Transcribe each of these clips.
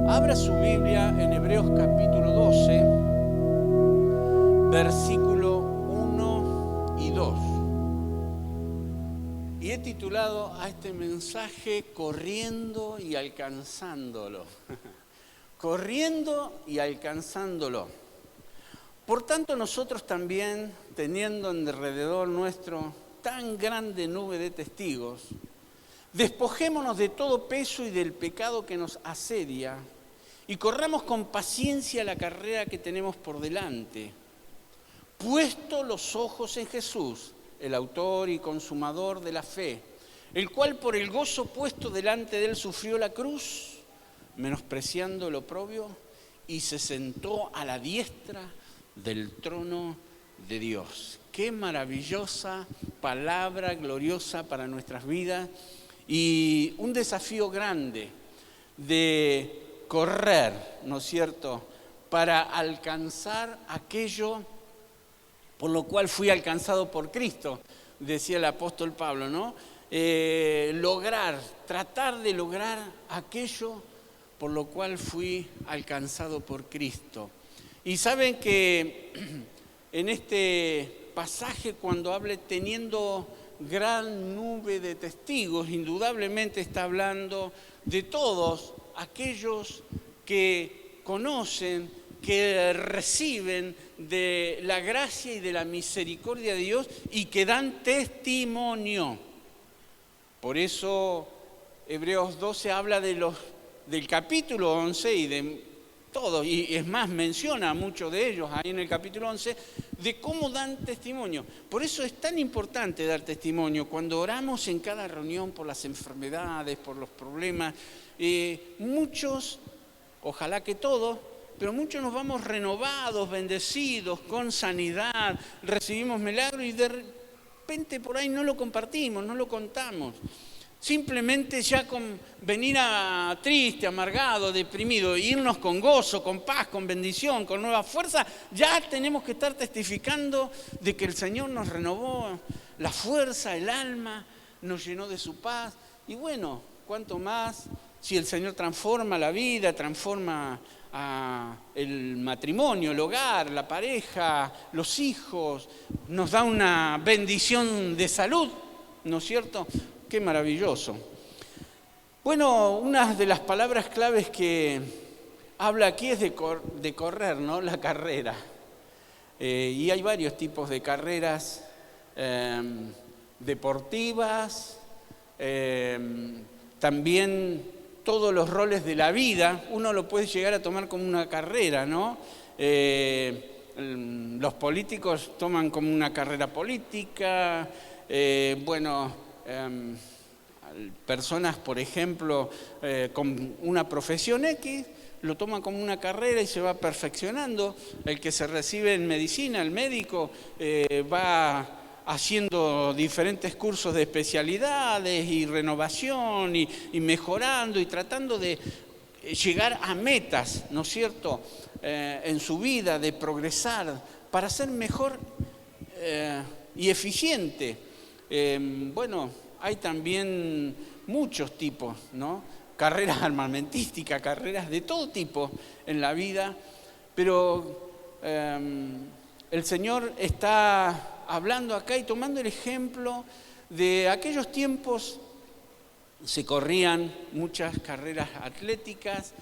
Abra su Biblia en Hebreos capítulo 12, versículo 1 y 2. Y he titulado a este mensaje Corriendo y alcanzándolo. Corriendo y alcanzándolo. Por tanto, nosotros también, teniendo alrededor nuestro tan grande nube de testigos, despojémonos de todo peso y del pecado que nos asedia y corramos con paciencia la carrera que tenemos por delante, puesto los ojos en Jesús, el autor y consumador de la fe, el cual por el gozo puesto delante de él sufrió la cruz, menospreciando el oprobio, y se sentó a la diestra del trono de Dios. Qué maravillosa palabra, gloriosa para nuestras vidas, y un desafío grande de correr, ¿no es cierto?, para alcanzar aquello por lo cual fui alcanzado por Cristo, decía el apóstol Pablo, ¿no? Tratar de lograr aquello por lo cual fui alcanzado por Cristo. Y saben que en este pasaje, cuando hable teniendo gran nube de testigos, indudablemente está hablando de todos aquellos que conocen, que reciben de la gracia y de la misericordia de Dios y que dan testimonio. Por eso Hebreos 12 habla del capítulo 11 y de todos, y es más, menciona a muchos de ellos ahí en el capítulo 11, de cómo dan testimonio. Por eso es tan importante dar testimonio. Cuando oramos en cada reunión por las enfermedades, por los problemas, muchos, ojalá que todos, pero muchos nos vamos renovados, bendecidos, con sanidad, recibimos milagros y de repente por ahí no lo compartimos, no lo contamos. Simplemente ya con venir triste, amargado, deprimido, irnos con gozo, con paz, con bendición, con nueva fuerza, ya tenemos que estar testificando de que el Señor nos renovó la fuerza, el alma, nos llenó de su paz. Y bueno, cuánto más si el Señor transforma la vida, transforma el matrimonio, el hogar, la pareja, los hijos, nos da una bendición de salud, ¿no es cierto? Qué maravilloso. Bueno, una de las palabras claves que habla aquí es de correr, ¿no? La carrera. Y hay varios tipos de carreras deportivas, también todos los roles de la vida, uno lo puede llegar a tomar como una carrera, ¿no? Los políticos toman como una carrera política, personas, por ejemplo, con una profesión X, lo toman como una carrera y se va perfeccionando. El que se recibe en medicina, el médico, va haciendo diferentes cursos de especialidades y renovación y mejorando y tratando de llegar a metas, ¿no es cierto?, en su vida, de progresar para ser mejor y eficiente. Hay también muchos tipos, ¿no? Carreras armamentísticas, carreras de todo tipo en la vida, pero el Señor está hablando acá y tomando el ejemplo de aquellos tiempos. Se corrían muchas carreras atléticas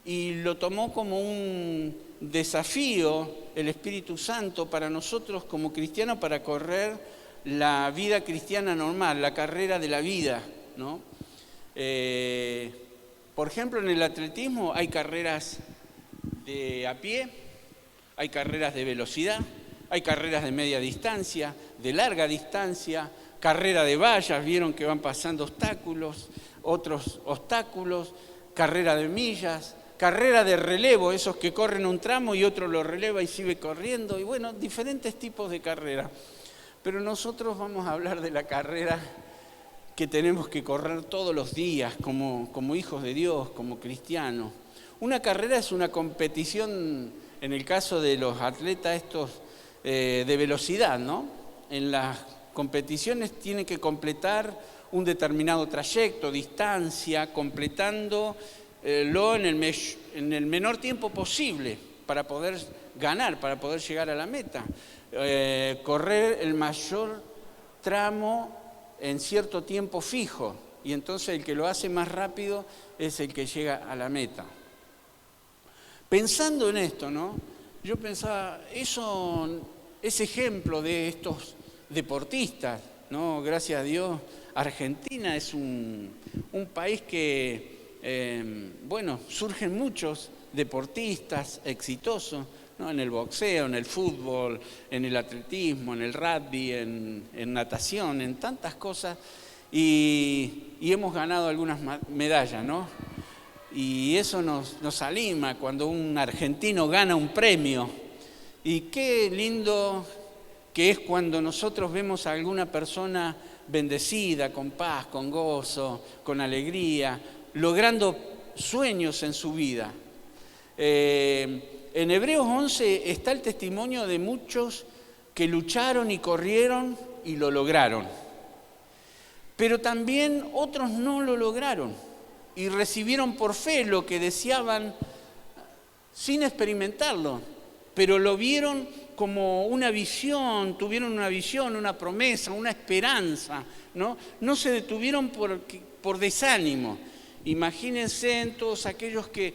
y lo tomó como un desafío el Espíritu Santo para nosotros como cristianos para correr la vida cristiana normal, la carrera de la vida, ¿no? Por ejemplo, en el atletismo hay carreras de a pie, hay carreras de velocidad, hay carreras de media distancia, de larga distancia, carrera de vallas, vieron que van pasando obstáculos, otros obstáculos, carrera de millas, carrera de relevo, esos que corren un tramo y otro lo releva y sigue corriendo, y bueno, diferentes tipos de carreras. Pero nosotros vamos a hablar de la carrera que tenemos que correr todos los días como hijos de Dios, como cristianos. Una carrera es una competición, en el caso de los atletas estos de velocidad, ¿no? En las competiciones tienen que completar un determinado trayecto, distancia, completando en el menor tiempo posible para poder ganar, para poder llegar a la meta. Correr el mayor tramo en cierto tiempo fijo, y entonces el que lo hace más rápido es el que llega a la meta. Pensando en esto, ¿no? Yo pensaba, ese ejemplo de estos deportistas, ¿no? Gracias a Dios, Argentina es un país que, surgen muchos deportistas exitosos, ¿no? En el boxeo, en el fútbol, en el atletismo, en el rugby, en natación, en tantas cosas, y hemos ganado algunas medallas, ¿no? Y eso nos anima cuando un argentino gana un premio. Y qué lindo que es cuando nosotros vemos a alguna persona bendecida, con paz, con gozo, con alegría, logrando sueños en su vida. En Hebreos 11 está el testimonio de muchos que lucharon y corrieron y lo lograron. Pero también otros no lo lograron y recibieron por fe lo que deseaban sin experimentarlo, pero lo vieron como una visión, tuvieron una visión, una promesa, una esperanza, ¿no? No se detuvieron por desánimo. Imagínense en todos aquellos que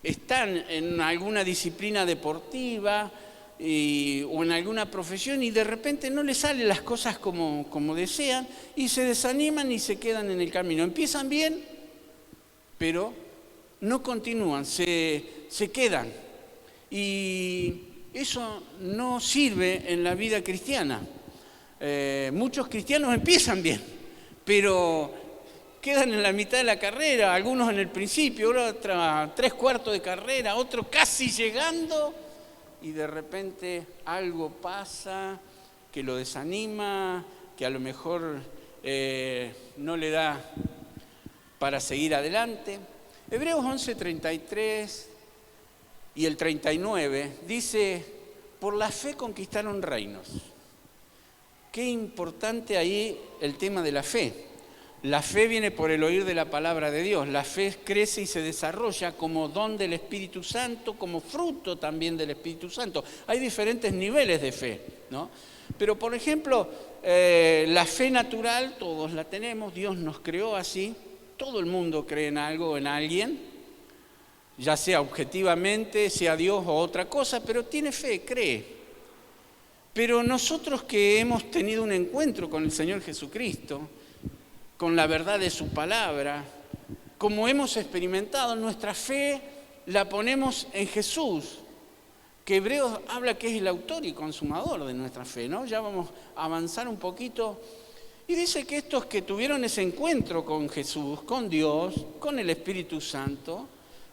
están en alguna disciplina deportiva o en alguna profesión y de repente no les salen las cosas como desean y se desaniman y se quedan en el camino. Empiezan bien, pero no continúan, se quedan. Y eso no sirve en la vida cristiana. Muchos cristianos empiezan bien, pero quedan en la mitad de la carrera, algunos en el principio, otros 3/4 de carrera, otros casi llegando, y de repente algo pasa que lo desanima, que a lo mejor no le da para seguir adelante. Hebreos 11:33 y el 39 dice, por la fe conquistaron reinos. Qué importante ahí el tema de la fe. La fe viene por el oír de la palabra de Dios. La fe crece y se desarrolla como don del Espíritu Santo, como fruto también del Espíritu Santo. Hay diferentes niveles de fe, ¿no? Pero, por ejemplo, la fe natural, todos la tenemos, Dios nos creó así. Todo el mundo cree en algo, en alguien, ya sea objetivamente, sea Dios o otra cosa, pero tiene fe, cree. Pero nosotros que hemos tenido un encuentro con el Señor Jesucristo, con la verdad de su palabra, como hemos experimentado, nuestra fe la ponemos en Jesús, que Hebreos habla que es el autor y consumador de nuestra fe, ¿no? Ya vamos a avanzar un poquito. Y dice que estos que tuvieron ese encuentro con Jesús, con Dios, con el Espíritu Santo,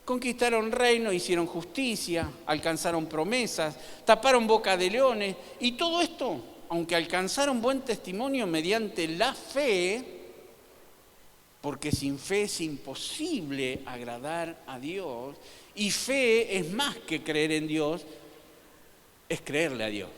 conquistaron reino, hicieron justicia, alcanzaron promesas, taparon boca de leones, y todo esto, aunque alcanzaron buen testimonio mediante la fe, porque sin fe es imposible agradar a Dios, y fe es más que creer en Dios, es creerle a Dios.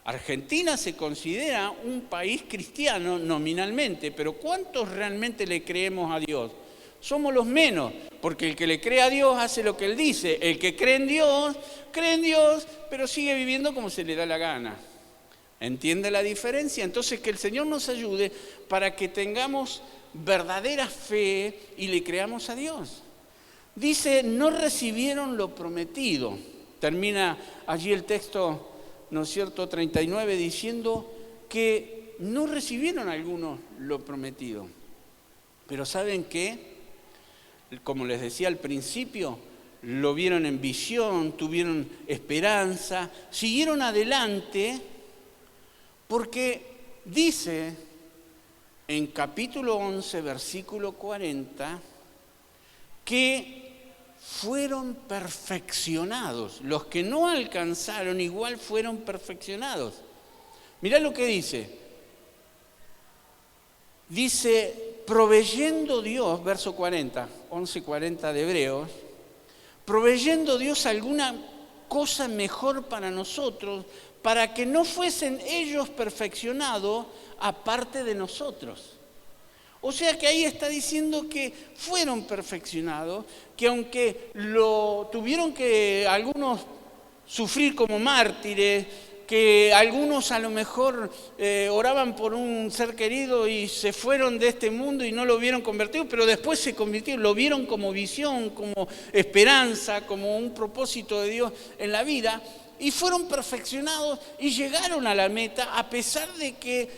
Argentina se considera un país cristiano nominalmente, pero ¿cuántos realmente le creemos a Dios? Somos los menos, porque el que le cree a Dios hace lo que Él dice. El que cree en Dios, pero sigue viviendo como se le da la gana. ¿Entiende la diferencia? Entonces que el Señor nos ayude para que tengamos verdadera fe y le creamos a Dios. Dice, no recibieron lo prometido. Termina allí el texto, ¿no es cierto?, 39, diciendo que no recibieron algunos lo prometido. Pero ¿saben qué? Como les decía al principio, lo vieron en visión, tuvieron esperanza, siguieron adelante, porque dice en capítulo 11, versículo 40, que fueron perfeccionados. Los que no alcanzaron igual fueron perfeccionados. Mirá lo que dice. Dice, proveyendo Dios, verso 40, 11:40 de Hebreos, proveyendo Dios alguna cosa mejor para nosotros, para que no fuesen ellos perfeccionados aparte de nosotros. O sea que ahí está diciendo que fueron perfeccionados, que aunque lo tuvieron que algunos sufrir como mártires, que algunos a lo mejor oraban por un ser querido y se fueron de este mundo y no lo vieron convertido, pero después se convirtieron, lo vieron como visión, como esperanza, como un propósito de Dios en la vida, y fueron perfeccionados y llegaron a la meta a pesar de que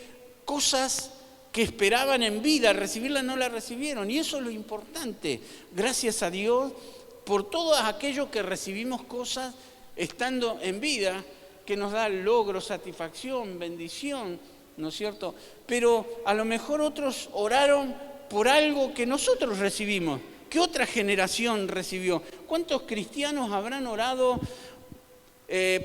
cosas que esperaban en vida recibirlas no las recibieron. Y eso es lo importante. Gracias a Dios por todo aquello que recibimos cosas estando en vida, que nos da logro, satisfacción, bendición, ¿no es cierto? Pero a lo mejor otros oraron por algo que nosotros recibimos, que otra generación recibió. ¿Cuántos cristianos habrán orado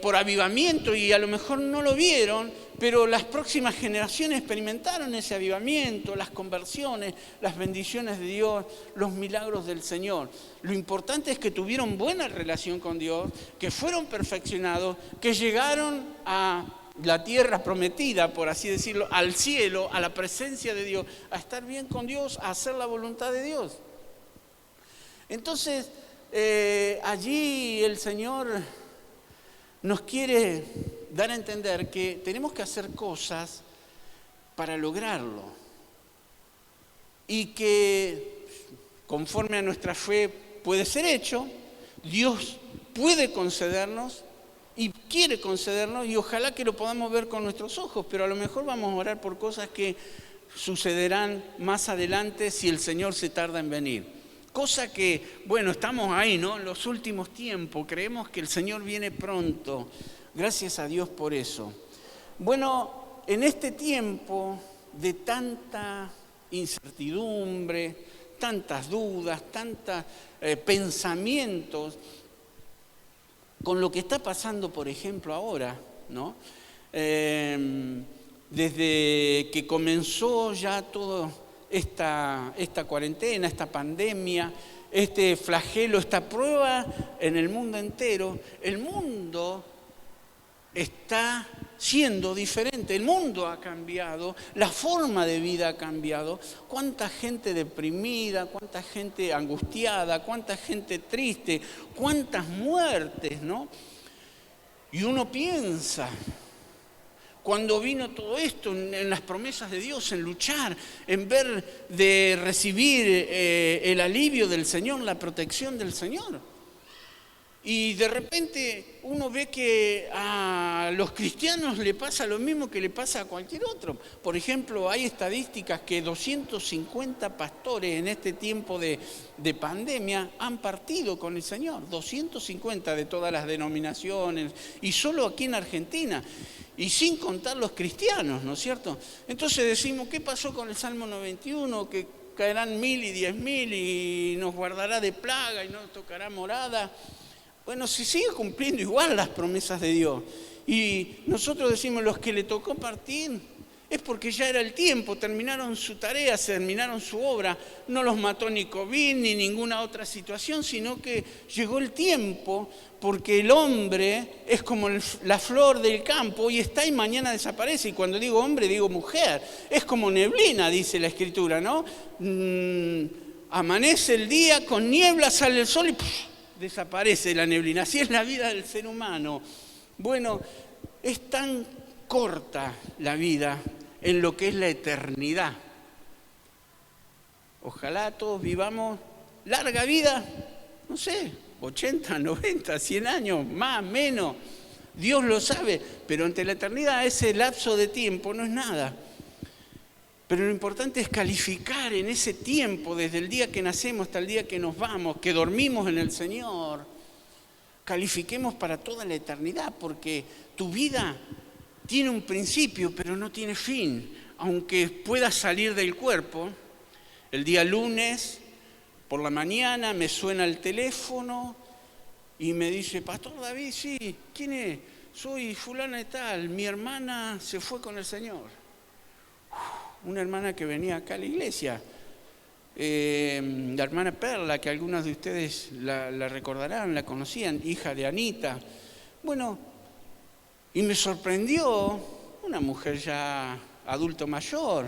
por avivamiento y a lo mejor no lo vieron, pero las próximas generaciones experimentaron ese avivamiento, las conversiones, las bendiciones de Dios, los milagros del Señor? Lo importante es que tuvieron buena relación con Dios, que fueron perfeccionados, que llegaron a la tierra prometida, por así decirlo, al cielo, a la presencia de Dios, a estar bien con Dios, a hacer la voluntad de Dios. Entonces, allí el Señor nos quiere dar a entender que tenemos que hacer cosas para lograrlo y que conforme a nuestra fe puede ser hecho, Dios puede concedernos y quiere concedernos, y ojalá que lo podamos ver con nuestros ojos, pero a lo mejor vamos a orar por cosas que sucederán más adelante si el Señor se tarda en venir. Cosa que, bueno, estamos ahí, ¿no? En los últimos tiempos, creemos que el Señor viene pronto. Gracias a Dios por eso. Bueno, en este tiempo de tanta incertidumbre, tantas dudas, tantos pensamientos, con lo que está pasando, por ejemplo, ahora, ¿no? Desde que comenzó ya todo esta cuarentena, esta pandemia, este flagelo, esta prueba en el mundo entero, el mundo está siendo diferente, el mundo ha cambiado, la forma de vida ha cambiado. Cuánta gente deprimida, cuánta gente angustiada, cuánta gente triste, cuántas muertes, ¿no? Y uno piensa, cuando vino todo esto, en las promesas de Dios, en luchar, en ver de recibir el alivio del Señor, la protección del Señor. Y de repente uno ve que a los cristianos le pasa lo mismo que le pasa a cualquier otro. Por ejemplo, hay estadísticas que 250 pastores en este tiempo de pandemia han partido con el Señor. 250 de todas las denominaciones, y solo aquí en Argentina. Y sin contar los cristianos, ¿no es cierto? Entonces decimos, ¿qué pasó con el Salmo 91? Que caerán 1000 y 10.000 y nos guardará de plaga y no tocará morada. Bueno, se sigue cumpliendo igual las promesas de Dios. Y nosotros decimos, los que le tocó partir es porque ya era el tiempo, terminaron su tarea, terminaron su obra. No los mató ni COVID ni ninguna otra situación, sino que llegó el tiempo, porque el hombre es como la flor del campo, hoy está y mañana desaparece. Y cuando digo hombre, digo mujer. Es como neblina, dice la Escritura, ¿no? Amanece el día, con niebla sale el sol y desaparece la neblina. Así es la vida del ser humano. Bueno, es tan corta la vida en lo que es la eternidad. Ojalá todos vivamos larga vida, no sé, 80, 90, 100 años, más, menos. Dios lo sabe, pero ante la eternidad ese lapso de tiempo no es nada. Pero lo importante es calificar en ese tiempo, desde el día que nacemos hasta el día que nos vamos, que dormimos en el Señor. Califiquemos para toda la eternidad, porque tu vida tiene un principio, pero no tiene fin. Aunque puedas salir del cuerpo, el día lunes, por la mañana, me suena el teléfono y me dice, Pastor David, sí, ¿quién es? Soy fulana de tal, mi hermana se fue con el Señor. Una hermana que venía acá a la iglesia, la hermana Perla, que algunos de ustedes la recordarán, la conocían, hija de Anita. Bueno, y me sorprendió, una mujer ya adulto mayor,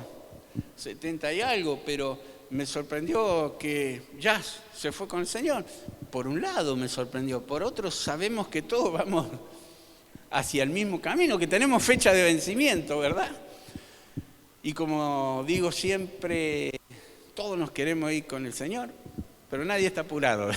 70 y algo, pero me sorprendió que ya se fue con el Señor. Por un lado me sorprendió, por otro sabemos que todos vamos hacia el mismo camino, que tenemos fecha de vencimiento, ¿verdad? Y como digo siempre, todos nos queremos ir con el Señor, pero nadie está apurado.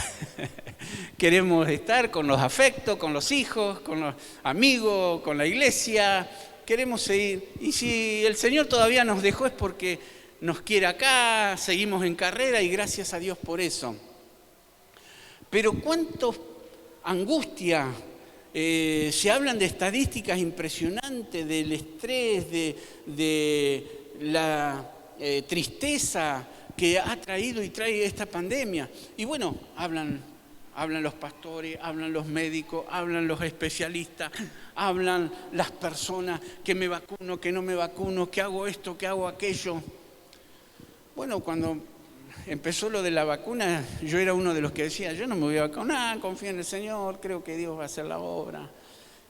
Queremos estar con los afectos, con los hijos, con los amigos, con la iglesia. Queremos seguir. Y si el Señor todavía nos dejó es porque nos quiere acá, seguimos en carrera y gracias a Dios por eso. Pero cuánto angustia. Se hablan de estadísticas impresionantes, del estrés, de la tristeza que ha traído y trae esta pandemia. Y bueno, hablan los pastores, hablan los médicos, hablan los especialistas, hablan las personas que me vacuno, que no me vacuno, que hago esto, que hago aquello. Bueno, cuando empezó lo de la vacuna, yo era uno de los que decía, yo no me voy a vacunar, confío en el Señor, creo que Dios va a hacer la obra.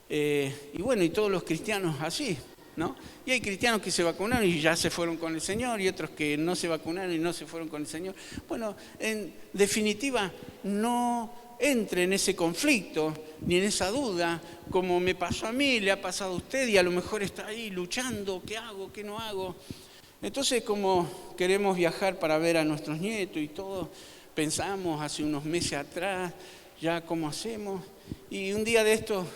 Y bueno, y todos los cristianos así, ¿no? Y hay cristianos que se vacunaron y ya se fueron con el Señor, y otros que no se vacunaron y no se fueron con el Señor. Bueno, en definitiva, no entre en ese conflicto, ni en esa duda, como me pasó a mí, le ha pasado a usted, y a lo mejor está ahí luchando, ¿qué hago, qué no hago? Entonces, como queremos viajar para ver a nuestros nietos y todo, pensamos hace unos meses atrás, ya cómo hacemos, y un día de esto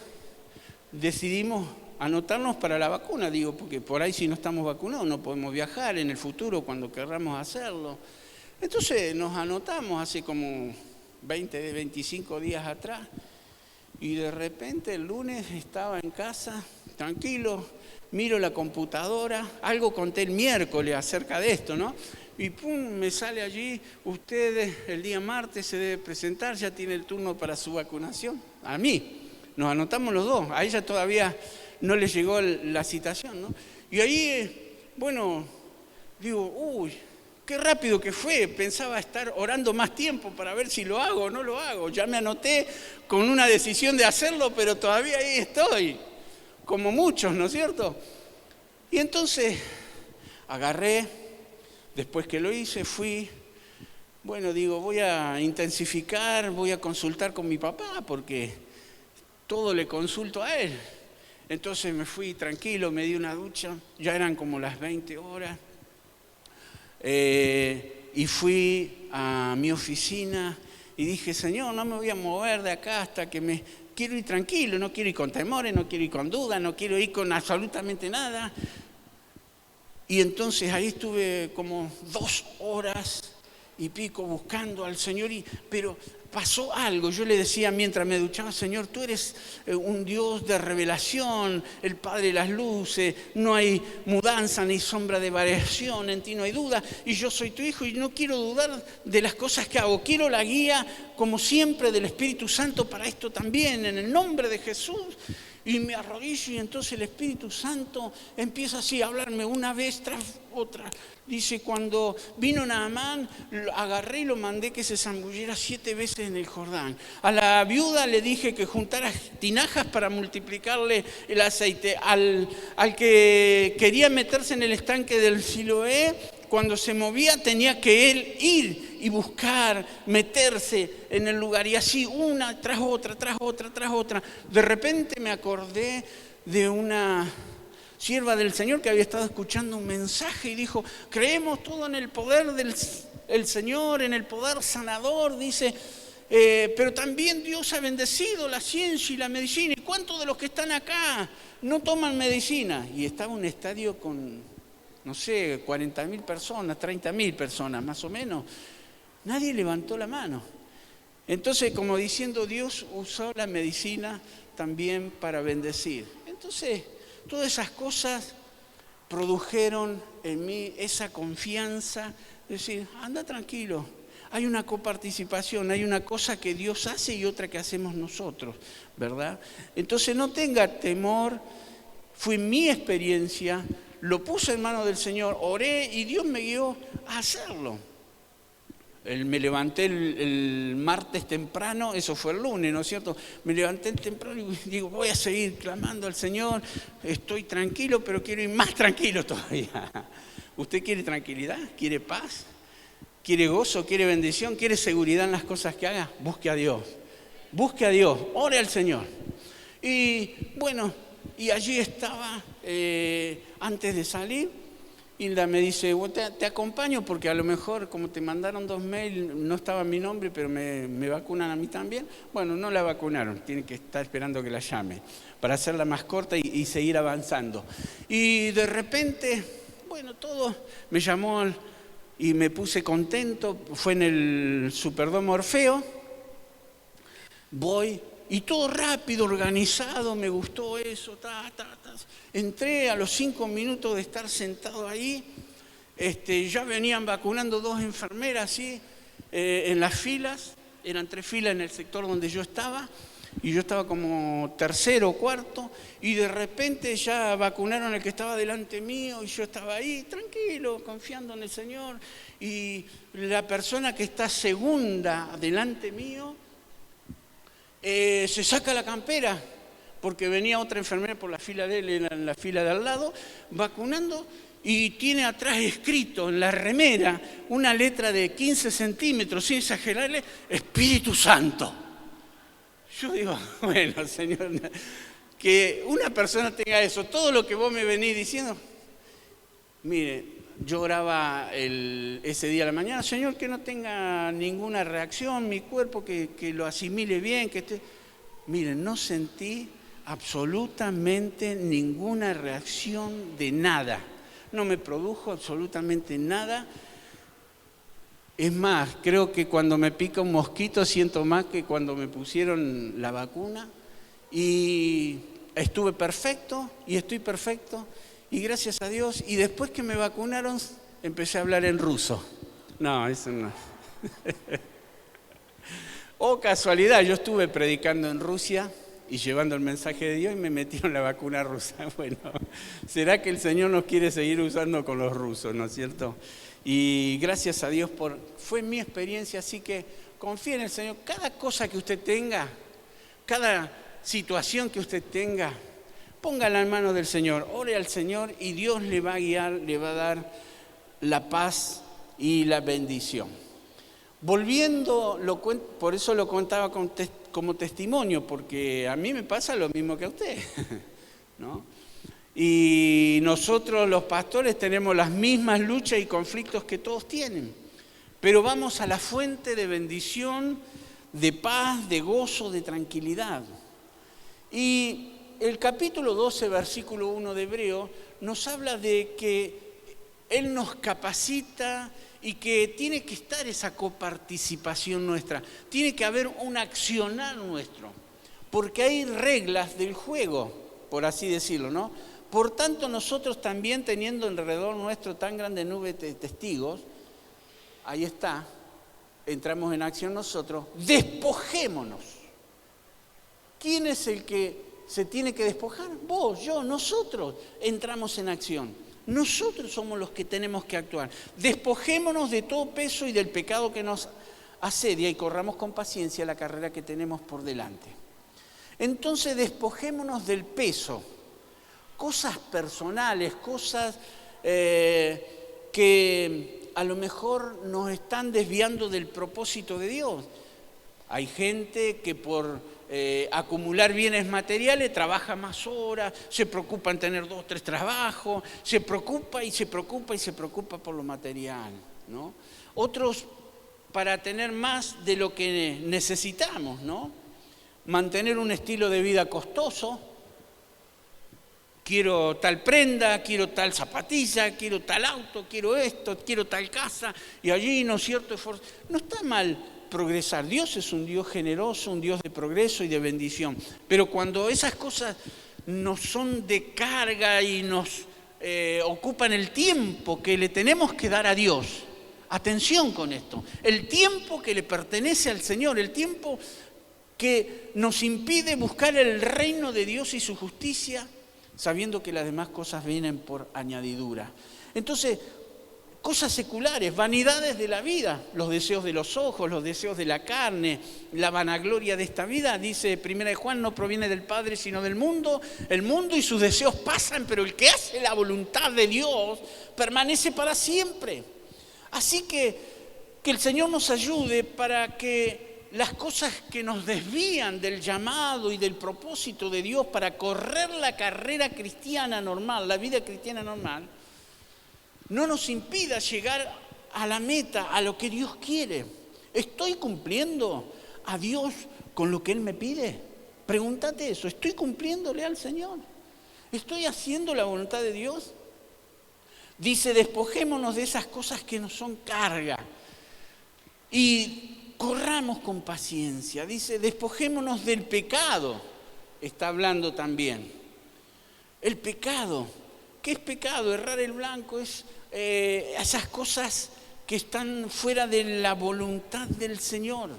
decidimos anotarnos para la vacuna, digo, porque por ahí si no estamos vacunados no podemos viajar en el futuro cuando querramos hacerlo. Entonces nos anotamos hace como 20, 25 días atrás, y de repente el lunes estaba en casa, tranquilo, miro la computadora, algo conté el miércoles acerca de esto, ¿no? Y pum, me sale allí, usted el día martes se debe presentar, ya tiene el turno para su vacunación. A mí, nos anotamos los dos, a ella todavía no le llegó la citación, ¿no? Y ahí, bueno, digo, uy, qué rápido que fue, pensaba estar orando más tiempo para ver si lo hago o no lo hago. Ya me anoté con una decisión de hacerlo, pero todavía ahí estoy, como muchos, ¿no es cierto? Y entonces agarré, después que lo hice, fui, bueno, digo, voy a intensificar, voy a consultar con mi papá, porque todo le consulto a él. Entonces me fui tranquilo, me di una ducha, ya eran como las 20 horas, y fui a mi oficina y dije, Señor, no me voy a mover de acá hasta que me... Quiero ir tranquilo, no quiero ir con temores, no quiero ir con dudas, no quiero ir con absolutamente nada. Y entonces ahí estuve como 2 horas y pico buscando al Señor, pero pasó algo. Yo le decía mientras me duchaba, Señor, tú eres un Dios de revelación, el Padre de las luces, no hay mudanza ni sombra de variación, en ti no hay duda, y yo soy tu hijo y no quiero dudar de las cosas que hago, quiero la guía, como siempre, del Espíritu Santo para esto también, en el nombre de Jesús. Y me arrodillo y entonces el Espíritu Santo empieza así a hablarme una vez tras otra. Dice, cuando vino Naamán, lo agarré y lo mandé que se zambullera 7 veces en el Jordán. A la viuda le dije que juntara tinajas para multiplicarle el aceite. Al que quería meterse en el estanque del Siloé, cuando se movía tenía que él ir y buscar, meterse en el lugar. Y así una tras otra, tras otra, tras otra. De repente me acordé de una sierva del Señor que había estado escuchando un mensaje y dijo, creemos todo en el poder del Señor, en el poder sanador, dice, pero también Dios ha bendecido la ciencia y la medicina. ¿Y cuántos de los que están acá no toman medicina? Y estaba un estadio con, no sé, 40.000 personas, 30.000 personas más o menos. Nadie levantó la mano. Entonces, como diciendo, Dios usó la medicina también para bendecir. Entonces, todas esas cosas produjeron en mí esa confianza, de decir, anda tranquilo, hay una coparticipación, hay una cosa que Dios hace y otra que hacemos nosotros, ¿verdad? Entonces no tenga temor, fue mi experiencia, lo puse en manos del Señor, oré y Dios me guió a hacerlo. Me levanté el martes temprano, eso fue el lunes, ¿no es cierto? Me levanté temprano y digo, voy a seguir clamando al Señor, estoy tranquilo, pero quiero ir más tranquilo todavía. ¿Usted quiere tranquilidad? ¿Quiere paz? ¿Quiere gozo? ¿Quiere bendición? ¿Quiere seguridad en las cosas que haga? Busque a Dios. Busque a Dios. Ore al Señor. Y bueno, y allí estaba antes de salir. Hilda me dice, te acompaño porque a lo mejor como te mandaron 2 mails, no estaba mi nombre, pero me vacunan a mí también. Bueno, no la vacunaron, tiene que estar esperando que la llame para hacerla más corta y seguir avanzando. Y de repente, bueno, todo me llamó y me puse contento. Fue en el Superdome Orfeo. Voy y todo rápido, organizado, me gustó eso. Entré a los 5 minutos de estar sentado ahí. Ya venían vacunando 2 enfermeras así, en las filas. Eran 3 filas en el sector donde yo estaba. Y yo estaba como tercero o cuarto. Y de repente ya vacunaron al que estaba delante mío. Y yo estaba ahí, tranquilo, confiando en el Señor. Y la persona que está segunda delante mío se saca la campera, porque venía otra enfermera por la fila de él, en la fila de al lado, vacunando, y tiene atrás escrito en la remera una letra de 15 centímetros, sin exagerarle, Espíritu Santo. Yo digo, bueno, Señor, que una persona tenga eso, todo lo que vos me venís diciendo. Mire, yo oraba ese día a la mañana, Señor, que no tenga ninguna reacción, mi cuerpo, que lo asimile bien, que esté... Miren, no sentí absolutamente ninguna reacción de nada. No me produjo absolutamente nada. Es más, creo que cuando me pica un mosquito siento más que cuando me pusieron la vacuna. Y estuve perfecto y estoy perfecto. Y gracias a Dios, y después que me vacunaron, empecé a hablar en ruso. No, eso no. Oh, casualidad, yo estuve predicando en Rusia y llevando el mensaje de Dios y me metieron la vacuna rusa. Bueno, ¿será que el Señor nos quiere seguir usando con los rusos, no es cierto? Y gracias a Dios, fue mi experiencia, así que confíe en el Señor. Cada cosa que usted tenga, cada situación que usted tenga, póngala en manos del Señor, ore al Señor y Dios le va a guiar, le va a dar la paz y la bendición. Volviendo, por eso lo contaba como testimonio, porque a mí me pasa lo mismo que a usted, ¿no? Y nosotros los pastores tenemos las mismas luchas y conflictos que todos tienen, pero vamos a la fuente de bendición, de paz, de gozo, de tranquilidad. Y el capítulo 12, versículo 1 de Hebreo, nos habla de que Él nos capacita y que tiene que estar esa coparticipación nuestra, tiene que haber un accionar nuestro, porque hay reglas del juego, por así decirlo, ¿no? Por tanto, nosotros también teniendo alrededor nuestro tan grande nube de testigos, ahí está, entramos en acción nosotros, despojémonos. ¿Quién es el que se tiene que despojar? Vos, yo, nosotros entramos en acción. Nosotros somos los que tenemos que actuar. Despojémonos de todo peso y del pecado que nos asedia y corramos con paciencia la carrera que tenemos por delante. Entonces despojémonos del peso, cosas personales, cosas que a lo mejor nos están desviando del propósito de Dios. Hay gente que por acumular bienes materiales trabaja más horas, se preocupa en tener 2 o 3 trabajos, se preocupa por lo material, ¿no? Otros para tener más de lo que necesitamos, ¿no? Mantener un estilo de vida costoso. Quiero tal prenda, quiero tal zapatilla, quiero tal auto, quiero esto, quiero tal casa, y allí, ¿no es cierto? No está mal progresar. Dios es un Dios generoso, un Dios de progreso y de bendición. Pero cuando esas cosas nos son de carga y nos ocupan el tiempo que le tenemos que dar a Dios, atención con esto, el tiempo que le pertenece al Señor, el tiempo que nos impide buscar el reino de Dios y su justicia, sabiendo que las demás cosas vienen por añadidura. Entonces, cosas seculares, vanidades de la vida, los deseos de los ojos, los deseos de la carne, la vanagloria de esta vida. Dice 1 de Juan, no proviene del Padre sino del mundo. El mundo y sus deseos pasan, pero el que hace la voluntad de Dios permanece para siempre. Así que el Señor nos ayude para que las cosas que nos desvían del llamado y del propósito de Dios para correr la carrera cristiana normal, la vida cristiana normal, no nos impida llegar a la meta, a lo que Dios quiere. ¿Estoy cumpliendo a Dios con lo que Él me pide? Pregúntate eso. ¿Estoy cumpliéndole al Señor? ¿Estoy haciendo la voluntad de Dios? Dice, despojémonos de esas cosas que nos son carga y corramos con paciencia. Dice, despojémonos del pecado. Está hablando también. El pecado. ¿Qué es pecado? Errar el blanco es esas cosas que están fuera de la voluntad del Señor.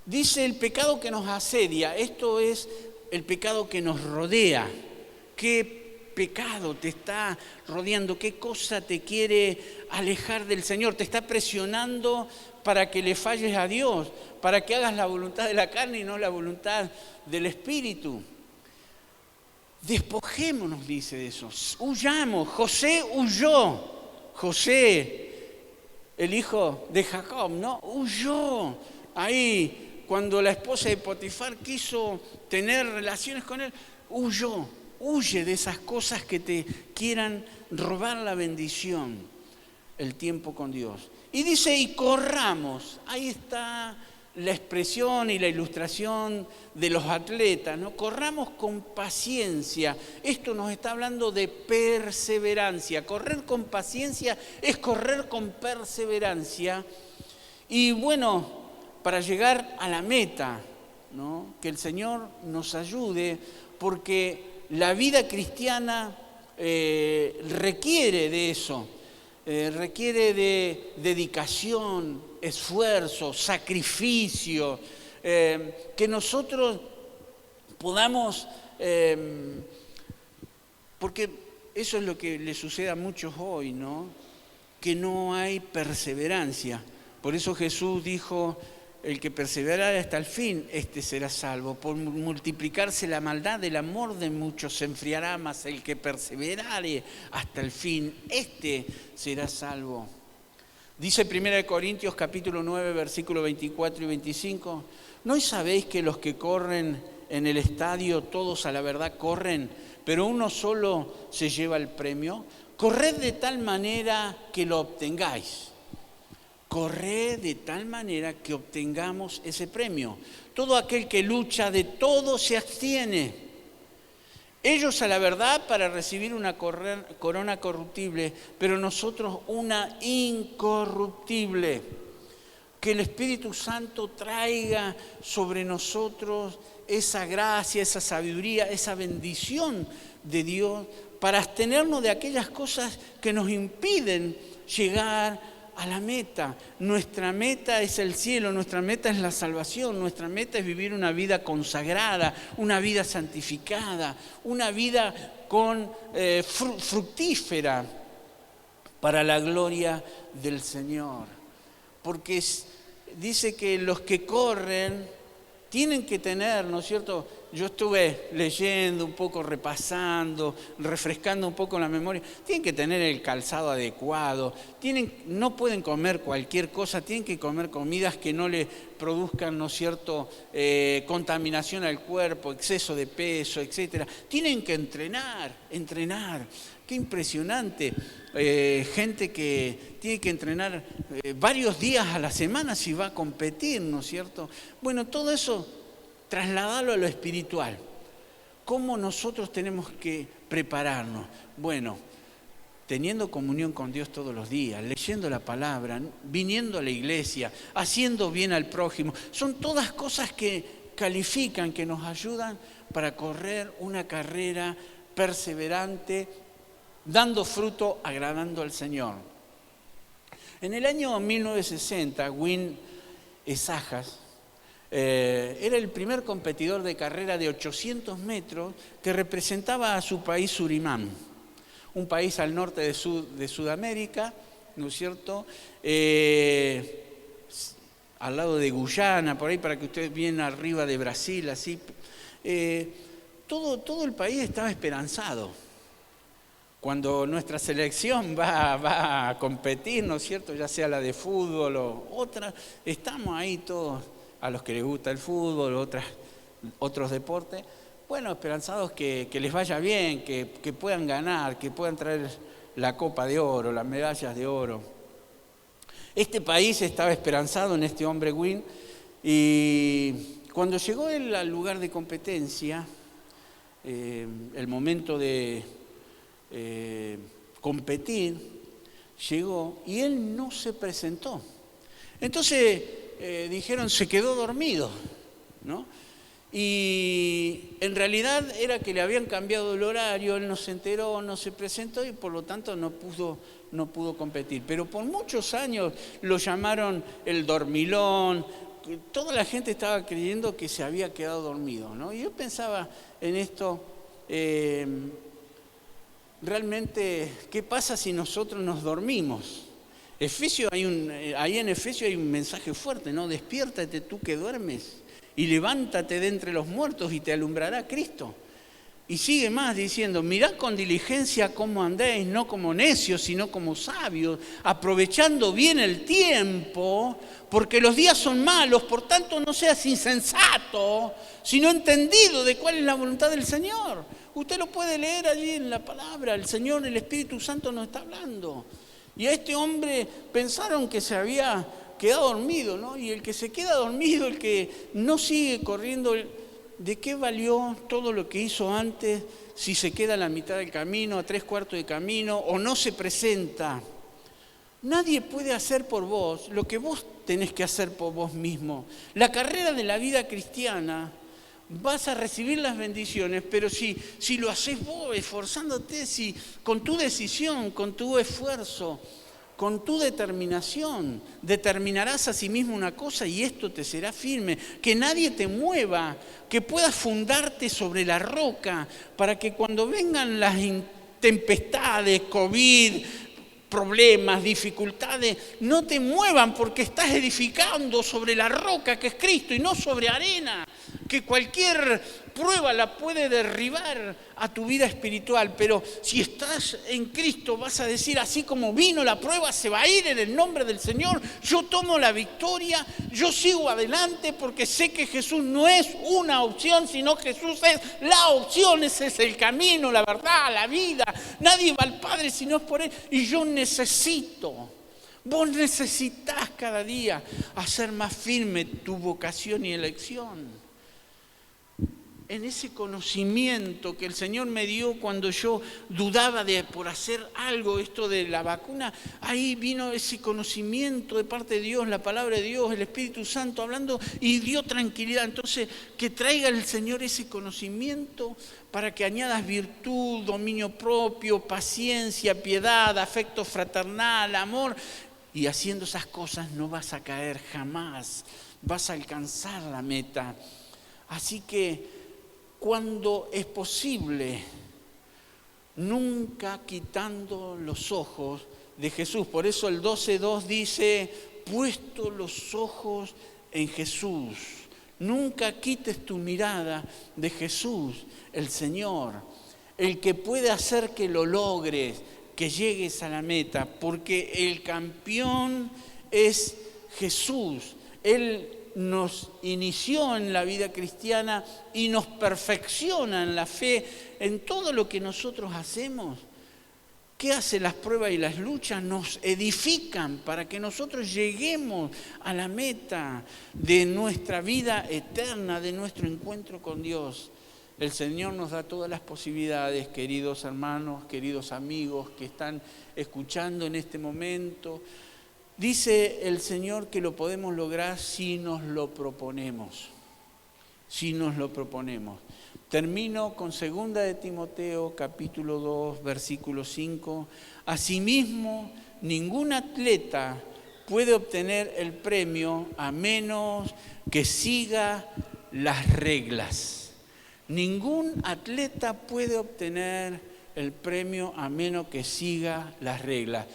Dice el pecado que nos asedia. Esto es el pecado que nos rodea. ¿Qué pecado te está rodeando? ¿Qué cosa te quiere alejar del Señor? Te está presionando para que le falles a Dios, para que hagas la voluntad de la carne y no la voluntad del Espíritu. Despojémonos, dice de eso. Huyamos. José huyó. José, el hijo de Jacob, ¿no? Huyó. Ahí, cuando la esposa de Potifar quiso tener relaciones con él, huyó. Huye de esas cosas que te quieran robar la bendición, el tiempo con Dios. Y dice, y corramos. Ahí está la expresión y la ilustración de los atletas, ¿no? Corramos con paciencia. Esto nos está hablando de perseverancia. Correr con paciencia es correr con perseverancia. Y bueno, para llegar a la meta, ¿no? Que el Señor nos ayude, porque la vida cristiana requiere de eso. Requiere de dedicación, esfuerzo, sacrificio, que nosotros podamos, porque eso es lo que le sucede a muchos hoy, ¿no? Que no hay perseverancia. Por eso Jesús dijo, el que perseverare hasta el fin, este será salvo. Por multiplicarse la maldad, el amor de muchos se enfriará, mas el que perseverare hasta el fin, este será salvo. Dice 1 Corintios capítulo 9, versículos 24 y 25, ¿no sabéis que los que corren en el estadio, todos a la verdad corren, pero uno solo se lleva el premio? Corred de tal manera que lo obtengáis. Corred de tal manera que obtengamos ese premio. Todo aquel que lucha de todo se abstiene. Ellos a la verdad para recibir una corona corruptible, pero nosotros una incorruptible. Que el Espíritu Santo traiga sobre nosotros esa gracia, esa sabiduría, esa bendición de Dios para abstenernos de aquellas cosas que nos impiden llegar a la meta. Nuestra meta es el cielo, nuestra meta es la salvación, nuestra meta es vivir una vida consagrada, una vida santificada, una vida fructífera para la gloria del Señor. Porque dice que los que corren tienen que tener, ¿no es cierto? Yo estuve leyendo un poco, repasando, refrescando un poco la memoria. Tienen que tener el calzado adecuado, no pueden comer cualquier cosa, tienen que comer comidas que no le produzcan, ¿no es cierto?, contaminación al cuerpo, exceso de peso, etc. Tienen que entrenar. Qué impresionante. Gente que tiene que entrenar varios días a la semana si va a competir, ¿no es cierto? Bueno, todo eso trasladarlo a lo espiritual. ¿Cómo nosotros tenemos que prepararnos? Bueno, teniendo comunión con Dios todos los días, leyendo la palabra, viniendo a la iglesia, haciendo bien al prójimo. Son todas cosas que califican, que nos ayudan para correr una carrera perseverante, dando fruto, agradando al Señor. En el año 1960, Win Esajas era el primer competidor de carrera de 800 metros que representaba a su país Surinam, un país al norte de Sudamérica, ¿no es cierto? Al lado de Guyana, por ahí, para que ustedes vienen arriba de Brasil, así. Todo el país estaba esperanzado. Cuando nuestra selección va a competir, ¿no es cierto?, ya sea la de fútbol o otra, estamos ahí todos, a los que les gusta el fútbol, otros deportes, bueno, esperanzados que les vaya bien, que puedan ganar, que puedan traer la copa de oro, las medallas de oro. Este país estaba esperanzado en este hombre Wynne, y cuando llegó él al lugar de competencia, el momento de competir, llegó y él no se presentó. Entonces dijeron, se quedó dormido, ¿no? Y en realidad era que le habían cambiado el horario, él no se enteró, no se presentó y por lo tanto no pudo competir. Pero por muchos años lo llamaron el dormilón, toda la gente estaba creyendo que se había quedado dormido, ¿no? Y yo pensaba en esto, realmente, ¿qué pasa si nosotros nos dormimos? Ahí en Efesios hay un mensaje fuerte, ¿no? Despiértate tú que duermes y levántate de entre los muertos y te alumbrará Cristo. Y sigue más diciendo, mirad con diligencia cómo andéis, no como necios, sino como sabios, aprovechando bien el tiempo, porque los días son malos, por tanto no seas insensato, sino entendido de cuál es la voluntad del Señor. Usted lo puede leer allí en la palabra, el Señor, el Espíritu Santo nos está hablando. Y a este hombre pensaron que se había quedado dormido, ¿no? Y el que se queda dormido, el que no sigue corriendo, ¿de qué valió todo lo que hizo antes si se queda a la mitad del camino, a 3/4 de camino, o no se presenta? Nadie puede hacer por vos lo que vos tenés que hacer por vos mismo. La carrera de la vida cristiana, vas a recibir las bendiciones, pero si lo haces vos, esforzándote, si con tu decisión, con tu esfuerzo, con tu determinación, determinarás a sí mismo una cosa y esto te será firme. Que nadie te mueva, que puedas fundarte sobre la roca para que cuando vengan las tempestades, COVID, problemas, dificultades, no te muevan porque estás edificando sobre la roca que es Cristo y no sobre arena, que cualquier prueba la puede derribar a tu vida espiritual. Pero si estás en Cristo vas a decir, así como vino la prueba, se va a ir en el nombre del Señor, yo tomo la victoria, yo sigo adelante porque sé que Jesús no es una opción, sino Jesús es la opción, ese es el camino, la verdad, la vida. Nadie va al Padre si no es por Él. Y yo necesito, vos necesitás cada día hacer más firme tu vocación y elección. En ese conocimiento que el Señor me dio cuando yo dudaba por hacer algo, esto de la vacuna, ahí vino ese conocimiento de parte de Dios, la palabra de Dios, el Espíritu Santo hablando y dio tranquilidad. Entonces, que traiga el Señor ese conocimiento para que añadas virtud, dominio propio, paciencia, piedad, afecto fraternal, amor. Y haciendo esas cosas no vas a caer jamás, vas a alcanzar la meta. Así que cuando es posible, nunca quitando los ojos de Jesús. Por eso el 12:2 dice, puesto los ojos en Jesús. Nunca quites tu mirada de Jesús, el Señor, el que puede hacer que lo logres, que llegues a la meta, porque el campeón es Jesús. Él nos inició en la vida cristiana y nos perfecciona en la fe, en todo lo que nosotros hacemos. ¿Qué hacen las pruebas y las luchas? Nos edifican para que nosotros lleguemos a la meta de nuestra vida eterna, de nuestro encuentro con Dios. El Señor nos da todas las posibilidades, queridos hermanos, queridos amigos que están escuchando en este momento. Dice el Señor que lo podemos lograr si nos lo proponemos. Si nos lo proponemos. Termino con 2 de Timoteo, capítulo 2, versículo 5. Asimismo, ningún atleta puede obtener el premio a menos que siga las reglas. Ningún atleta puede obtener el premio a menos que siga las reglas.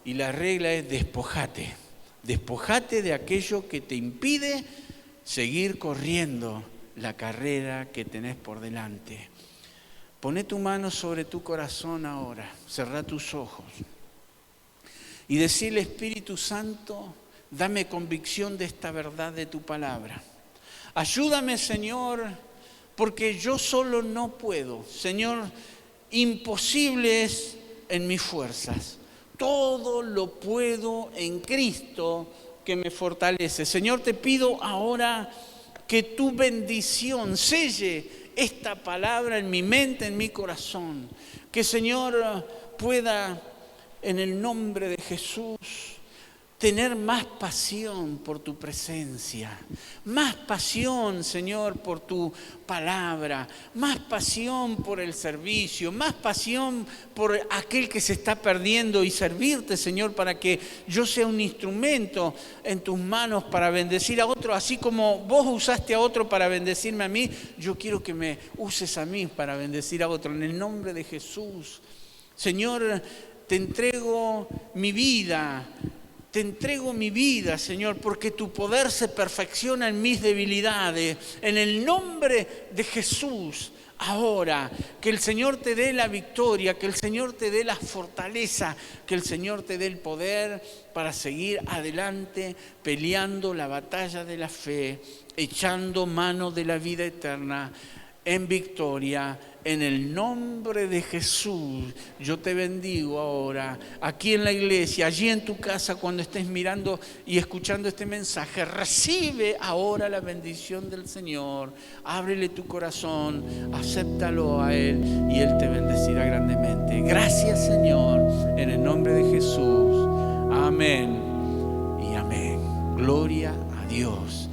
Y la regla es despojate. Despojate de aquello que te impide seguir corriendo la carrera que tenés por delante. Poné tu mano sobre tu corazón ahora, cerrá tus ojos y decirle: Espíritu Santo, dame convicción de esta verdad de tu palabra. Ayúdame, Señor, porque yo solo no puedo. Señor, imposible es en mis fuerzas. Todo lo puedo en Cristo que me fortalece. Señor, te pido ahora que tu bendición selle esta palabra en mi mente, en mi corazón. Que, Señor, pueda, en el nombre de Jesús, tener más pasión por tu presencia, más pasión, Señor, por tu palabra, más pasión por el servicio, más pasión por aquel que se está perdiendo y servirte, Señor, para que yo sea un instrumento en tus manos para bendecir a otro, así como vos usaste a otro para bendecirme a mí, yo quiero que me uses a mí para bendecir a otro, en el nombre de Jesús. Señor, te entrego mi vida. Te entrego mi vida, Señor, porque tu poder se perfecciona en mis debilidades. En el nombre de Jesús, ahora, que el Señor te dé la victoria, que el Señor te dé la fortaleza, que el Señor te dé el poder para seguir adelante, peleando la batalla de la fe, echando mano de la vida eterna en victoria. En el nombre de Jesús, yo te bendigo ahora, aquí en la iglesia, allí en tu casa, cuando estés mirando y escuchando este mensaje, recibe ahora la bendición del Señor, ábrele tu corazón, acéptalo a Él y Él te bendecirá grandemente. Gracias, Señor, en el nombre de Jesús. Amén y amén. Gloria a Dios.